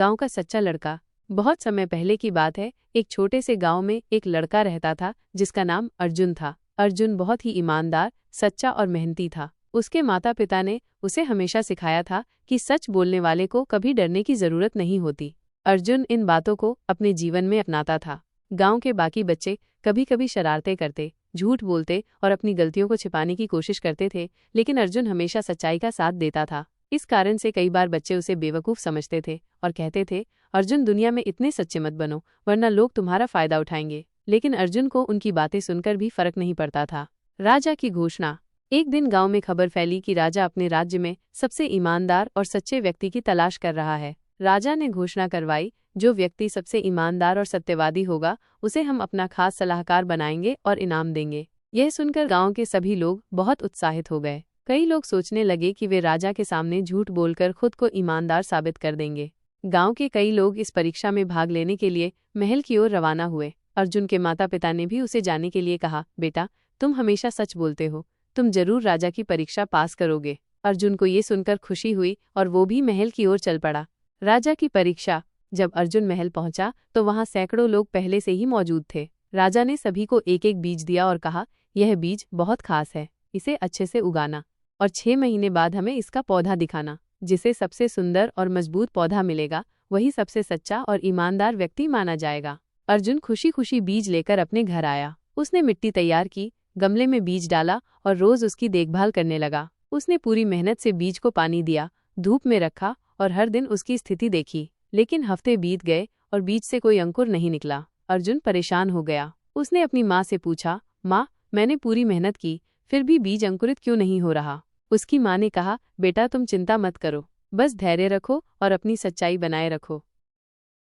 गांव का सच्चा लड़का। बहुत समय पहले की बात है। एक छोटे से गांव में एक लड़का रहता था जिसका नाम अर्जुन था। अर्जुन बहुत ही ईमानदार, सच्चा और मेहनती था। उसके माता पिता ने उसे हमेशा सिखाया था कि सच बोलने वाले को कभी डरने की जरूरत नहीं होती। अर्जुन इन बातों को अपने जीवन में अपनाता था। गांव के बाकी बच्चे कभी कभी शरारतें करते, झूठ बोलते और अपनी गलतियों को छिपाने की कोशिश करते थे, लेकिन अर्जुन हमेशा सच्चाई का साथ देता था। इस कारण से कई बार बच्चे उसे बेवकूफ़ समझते थे और कहते थे, अर्जुन दुनिया में इतने सच्चे मत बनो वरना लोग तुम्हारा फायदा उठाएंगे। लेकिन अर्जुन को उनकी बातें सुनकर भी फर्क नहीं पड़ता था। राजा की घोषणा। एक दिन गांव में खबर फैली कि राजा अपने राज्य में सबसे ईमानदार और सच्चे व्यक्ति की तलाश कर रहा है। राजा ने घोषणा करवाई, जो व्यक्ति सबसे ईमानदार और सत्यवादी होगा उसे हम अपना खास सलाहकार बनाएंगे और इनाम देंगे। यह सुनकर गांव के सभी लोग बहुत उत्साहित हो गए। कई लोग सोचने लगे कि वे राजा के सामने झूठ बोलकर खुद को ईमानदार साबित कर देंगे। गांव के कई लोग इस परीक्षा में भाग लेने के लिए महल की ओर रवाना हुए। अर्जुन के माता पिता ने भी उसे जाने के लिए कहा, बेटा तुम हमेशा सच बोलते हो, तुम जरूर राजा की परीक्षा पास करोगे। अर्जुन को ये सुनकर खुशी हुई और वो भी महल की ओर चल पड़ा। राजा की परीक्षा। जब अर्जुन महल पहुंचा तो वहां सैकड़ों लोग पहले से ही मौजूद थे। राजा ने सभी को एक एक बीज दिया और कहा, यह बीज बहुत खास है, इसे अच्छे से उगाना और 6 महीने बाद हमें इसका पौधा दिखाना। जिसे सबसे सुंदर और मजबूत पौधा मिलेगा वही सबसे सच्चा और ईमानदार व्यक्ति माना जाएगा। अर्जुन खुशी खुशी बीज लेकर अपने घर आया। उसने मिट्टी तैयार की, गमले में बीज डाला और रोज उसकी देखभाल करने लगा। उसने पूरी मेहनत से बीज को पानी दिया, धूप में रखा और हर दिन उसकी स्थिति देखी। लेकिन हफ्ते बीत गए और बीज से कोई अंकुर नहीं निकला। अर्जुन परेशान हो गया। उसने अपनी माँ से पूछा, माँ मैंने पूरी मेहनत की फिर भी बीज अंकुरित क्यों नहीं हो रहा। उसकी माँ ने कहा, बेटा तुम चिंता मत करो, बस धैर्य रखो और अपनी सच्चाई बनाए रखो।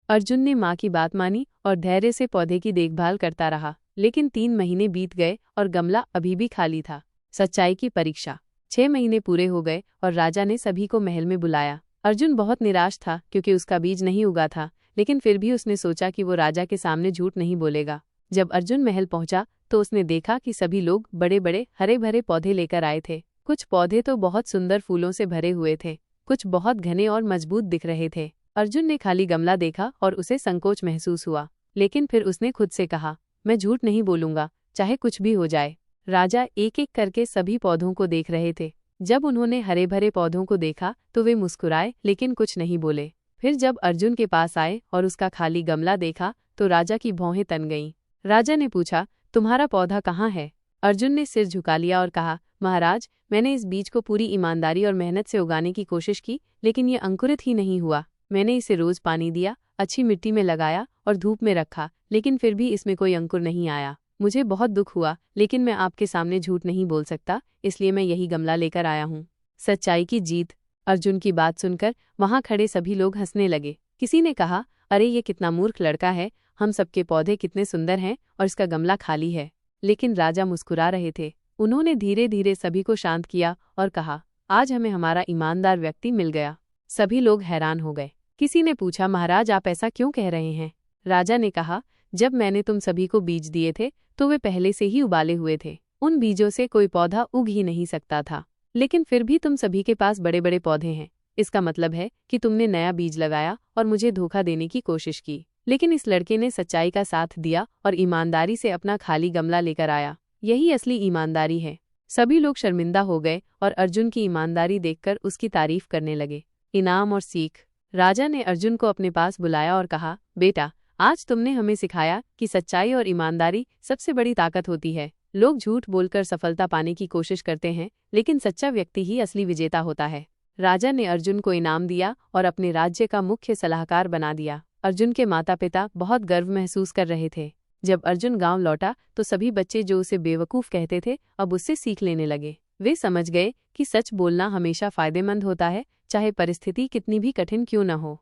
अर्जुन ने माँ की बात मानी और धैर्य से पौधे की देखभाल करता रहा। लेकिन 3 महीने बीत गए और गमला अभी भी खाली था। सच्चाई की परीक्षा। 6 महीने पूरे हो गए और राजा ने सभी को महल में बुलाया। अर्जुन बहुत निराश था क्योंकि उसका बीज नहीं उगा था, लेकिन फिर भी उसने सोचा कि वो राजा के सामने झूठ नहीं बोलेगा। जब अर्जुन महल पहुंचा तो उसने देखा कि सभी लोग बड़े बड़े हरे भरे पौधे लेकर आए थे। कुछ पौधे तो बहुत सुंदर फूलों से भरे हुए थे, कुछ बहुत घने और मजबूत दिख रहे थे। अर्जुन ने खाली गमला देखा और उसे संकोच महसूस हुआ, लेकिन फिर उसने खुद से कहा, मैं झूठ नहीं बोलूंगा, चाहे कुछ भी हो जाए। राजा एक एक करके सभी पौधों को देख रहे थे। जब उन्होंने हरे भरे पौधों को देखा तो वे मुस्कुराए लेकिन कुछ नहीं बोले। फिर जब अर्जुन के पास आए और उसका खाली गमला देखा तो राजा की भौहें तन गईं। राजा ने पूछा, तुम्हारा पौधा कहाँ है। अर्जुन ने सिर झुका लिया और कहा, महाराज मैंने इस बीज को पूरी ईमानदारी और मेहनत से उगाने की कोशिश की, लेकिन ये अंकुरित ही नहीं हुआ। मैंने इसे रोज पानी दिया, अच्छी मिट्टी में लगाया और धूप में रखा, लेकिन फिर भी इसमें कोई अंकुर नहीं आया। मुझे बहुत दुख हुआ, लेकिन मैं आपके सामने झूठ नहीं बोल सकता, इसलिए मैं यही गमला लेकर आया हूँ। सच्चाई की जीत। अर्जुन की बात सुनकर वहां खड़े सभी लोग हंसने लगे। किसी ने कहा, अरे ये कितना मूर्ख लड़का है, हम सबके पौधे कितने सुंदर हैं और इसका गमला खाली है। लेकिन राजा मुस्कुरा रहे थे। उन्होंने धीरे धीरे सभी को शांत किया और कहा, आज हमें हमारा ईमानदार व्यक्ति मिल गया। सभी लोग हैरान हो गए। किसी ने पूछा, महाराज आप ऐसा क्यों कह रहे हैं। राजा ने कहा, जब मैंने तुम सभी को बीज दिए थे तो वे पहले से ही उबाले हुए थे। उन बीजों से कोई पौधा उग ही नहीं सकता था, लेकिन फिर भी तुम सभी के पास बड़े बड़े पौधे हैं। इसका मतलब है कि तुमने नया बीज लगाया और मुझे धोखा देने की कोशिश की। लेकिन इस लड़के ने सच्चाई का साथ दिया और ईमानदारी से अपना खाली गमला लेकर आया। यही असली ईमानदारी है। सभी लोग शर्मिंदा हो गए और अर्जुन की ईमानदारी देखकर उसकी तारीफ करने लगे। इनाम और सीख। राजा ने अर्जुन को अपने पास बुलाया और कहा, बेटा आज तुमने हमें सिखाया कि सच्चाई और ईमानदारी सबसे बड़ी ताकत होती है। लोग झूठ बोलकर सफलता पाने की कोशिश करते हैं, लेकिन सच्चा व्यक्ति ही असली विजेता होता है। राजा ने अर्जुन को इनाम दिया और अपने राज्य का मुख्य सलाहकार बना दिया। अर्जुन के माता पिता बहुत गर्व महसूस कर रहे थे। जब अर्जुन गांव लौटा तो सभी बच्चे जो उसे बेवकूफ़ कहते थे अब उससे सीख लेने लगे। वे समझ गए कि सच बोलना हमेशा फायदेमंद होता है, चाहे परिस्थिति कितनी भी कठिन क्यों न हो।